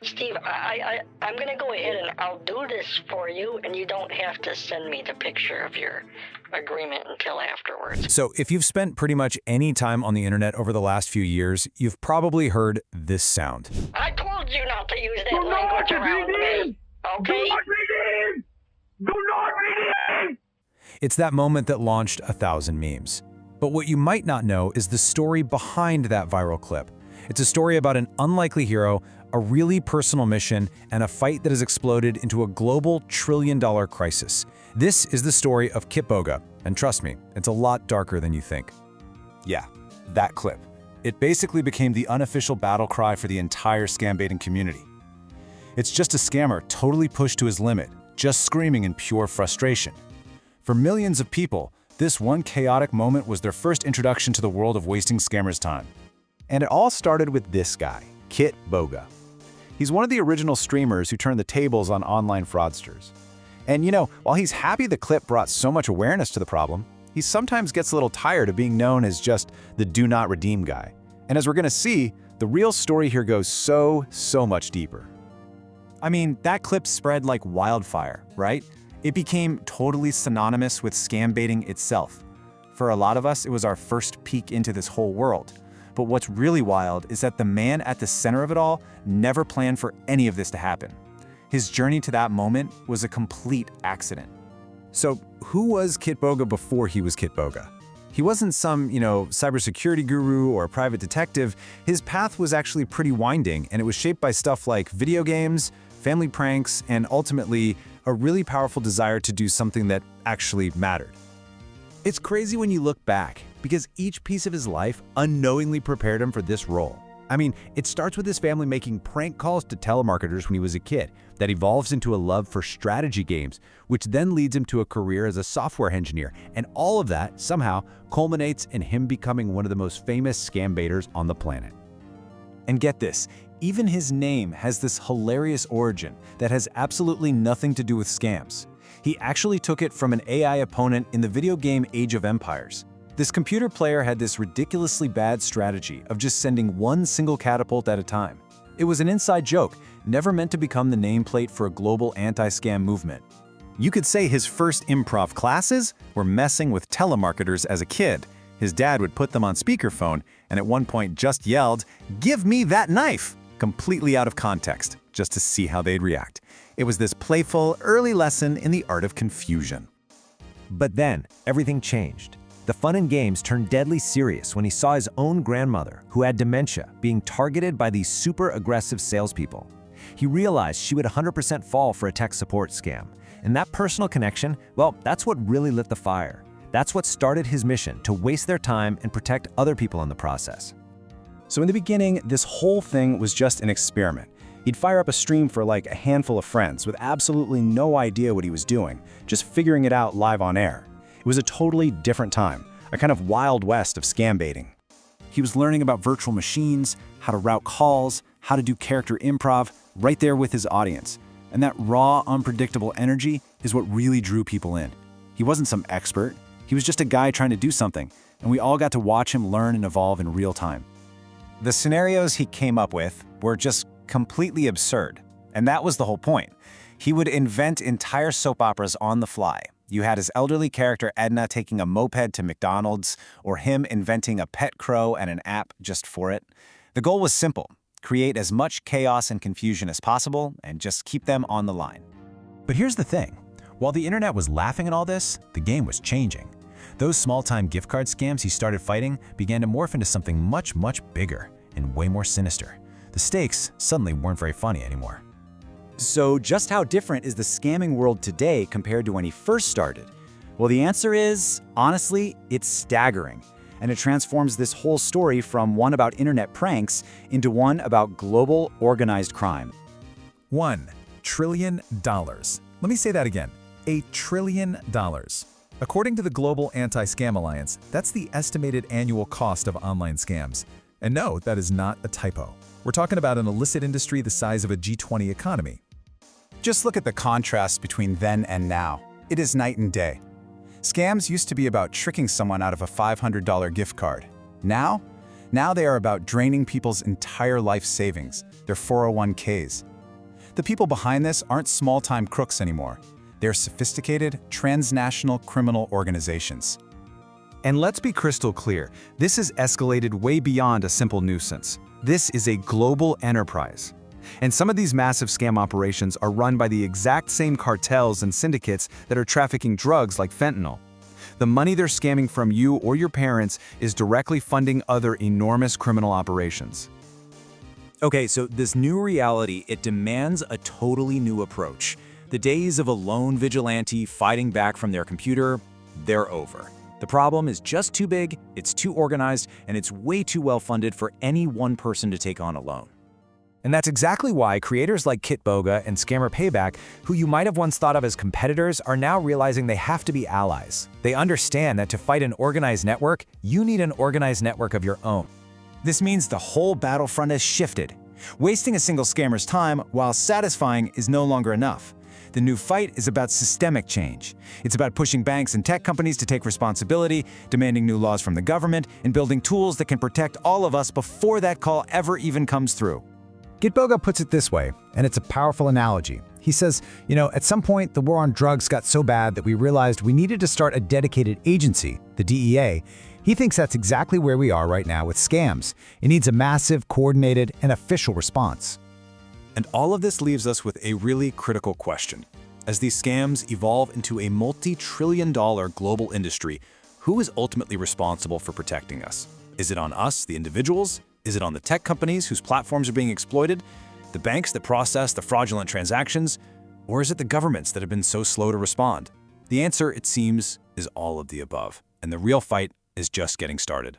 Steve, I'm gonna go ahead and I'll do this for you, and you don't have to send me the picture of your agreement until afterwards. So if you've spent pretty much any time on the internet over the last few years, you've probably heard this sound. I told you not to use that language around me, okay? Do not redeem! Do not redeem! It's that moment that launched 1,000 memes. But what you might not know is the story behind that viral clip. It's a story about an unlikely hero, a really personal mission, and a fight that has exploded into a global trillion-dollar crisis. This is the story of Kitboga, and trust me, it's a lot darker than you think. Yeah, that clip. It basically became the unofficial battle cry for the entire scambaiting community. It's just a scammer totally pushed to his limit, just screaming in pure frustration. For millions of people, this one chaotic moment was their first introduction to the world of wasting scammers' time. And it all started with this guy, Kitboga. He's one of the original streamers who turned the tables on online fraudsters. And you know, while he's happy the clip brought so much awareness to the problem, he sometimes gets a little tired of being known as just the do not redeem guy. And as we're gonna see, the real story here goes so much deeper. I mean, that clip spread like wildfire, right? It became totally synonymous with scam baiting itself. For a lot of us, it was our first peek into this whole world. But what's really wild is that the man at the center of it all never planned for any of this to happen. His journey to that moment was a complete accident. So who was Kitboga before he was Kitboga? He wasn't some, cybersecurity guru or private detective. His path was actually pretty winding, and it was shaped by stuff like video games, family pranks, and ultimately a really powerful desire to do something that actually mattered. It's crazy when you look back, because each piece of his life unknowingly prepared him for this role. I mean, it starts with his family making prank calls to telemarketers when he was a kid, that evolves into a love for strategy games, which then leads him to a career as a software engineer, and all of that somehow culminates in him becoming one of the most famous scam baiters on the planet. And get this, even his name has this hilarious origin that has absolutely nothing to do with scams. He actually took it from an AI opponent in the video game Age of Empires. This computer player had this ridiculously bad strategy of just sending one single catapult at a time. It was an inside joke, never meant to become the nameplate for a global anti-scam movement. You could say his first improv classes were messing with telemarketers as a kid. His dad would put them on speakerphone and at one point just yelled, "Give me that knife!" completely out of context, just to see how they'd react. It was this playful, early lesson in the art of confusion. But then, everything changed. The fun and games turned deadly serious when he saw his own grandmother, who had dementia, being targeted by these super aggressive salespeople. He realized she would 100% fall for a tech support scam. And that personal connection, well, that's what really lit the fire. That's what started his mission to waste their time and protect other people in the process. So in the beginning, this whole thing was just an experiment. He'd fire up a stream for like a handful of friends with absolutely no idea what he was doing, just figuring it out live on air. It was a totally different time, a kind of wild west of scam baiting. He was learning about virtual machines, how to route calls, how to do character improv, right there with his audience. And that raw, unpredictable energy is what really drew people in. He wasn't some expert, he was just a guy trying to do something, and we all got to watch him learn and evolve in real time. The scenarios he came up with were just completely absurd, and that was the whole point. He would invent entire soap operas on the fly. You had his elderly character Edna taking a moped to McDonald's, or him inventing a pet crow and an app just for it. The goal was simple: create as much chaos and confusion as possible and just keep them on the line. But here's the thing. While the internet was laughing at all this, the game was changing. Those small-time gift card scams he started fighting began to morph into something much bigger and way more sinister. The stakes suddenly weren't very funny anymore. So just how different is the scamming world today compared to when he first started? Well, the answer is, honestly, it's staggering. And it transforms this whole story from one about internet pranks into one about global organized crime. $1 trillion. Let me say that again. $1 trillion. According to the Global Anti-Scam Alliance, that's the estimated annual cost of online scams. And no, that is not a typo. We're talking about an illicit industry the size of a G20 economy. Just look at the contrast between then and now. It is night and day. Scams used to be about tricking someone out of a $500 gift card. Now, Now they are about draining people's entire life savings, their 401ks. The people behind this aren't small-time crooks anymore. They're sophisticated, transnational criminal organizations. And let's be crystal clear, this has escalated way beyond a simple nuisance. This is a global enterprise. And some of these massive scam operations are run by the exact same cartels and syndicates that are trafficking drugs like fentanyl. The money they're scamming from you or your parents is directly funding other enormous criminal operations. Okay, so this new reality, it demands a totally new approach. The days of a lone vigilante fighting back from their computer, they're over. The problem is just too big, it's too organized, and it's way too well funded for any one person to take on alone. And that's exactly why creators like Kitboga and scammer Payback, who you might have once thought of as competitors, are now realizing they have to be allies. They understand that to fight an organized network, you need an organized network of your own. This means the whole battlefront has shifted. Wasting a single scammer's time, while satisfying, is no longer enough. The new fight is about systemic change. It's about pushing banks and tech companies to take responsibility, demanding new laws from the government, and building tools that can protect all of us before that call ever even comes through. Kitboga puts it this way, and it's a powerful analogy. He says, at some point, the war on drugs got so bad that we realized we needed to start a dedicated agency, the DEA. He thinks that's exactly where we are right now with scams. It needs a massive, coordinated, and official response. And all of this leaves us with a really critical question. As these scams evolve into a multi-trillion-dollar global industry, who is ultimately responsible for protecting us? Is it on us, the individuals? Is it on the tech companies whose platforms are being exploited? The banks that process the fraudulent transactions? Or is it the governments that have been so slow to respond? The answer, it seems, is all of the above. And the real fight is just getting started.